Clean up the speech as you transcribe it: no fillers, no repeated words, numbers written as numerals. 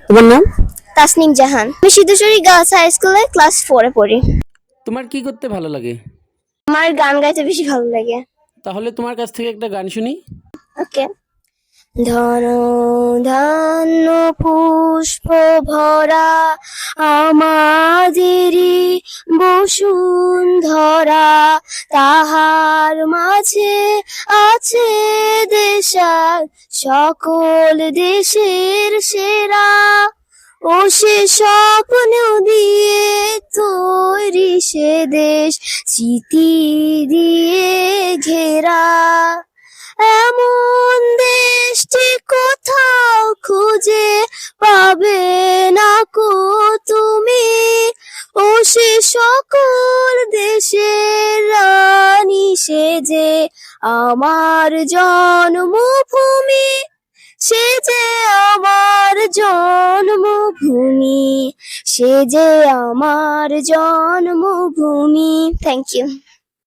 তোমার নাম? তাসনিম জাহান। আমি সিদ্ধেশ্বরী গার্লস হাই স্কুলে ক্লাস 4-এ পড়ি। তোমার কি করতে ভালো লাগে? আমার গান গাইতে বেশি ভালো লাগে। তাহলে তোমার কাছ থেকে একটা গান শুনি। ওকে। ধন ধান্য পুষ্প ভরা আমাদেরই বসুন্ধরা, তাহার মাঝে আছে দেশার সকল দেশের সেরা। ও সে স্বপ্ন দিয়ে তৈরি সে দেশ, স্মৃতি দিয়ে ঘেরা। এমন দেশটি কোথাও খুঁজে পাবে না কো তুমি। ও সে সকল দেশের রানী সে যে আমার জন্মভূমি, সে যে আমার জন্মভূমি, সে যে আমার জন্মভূমি। Thank you.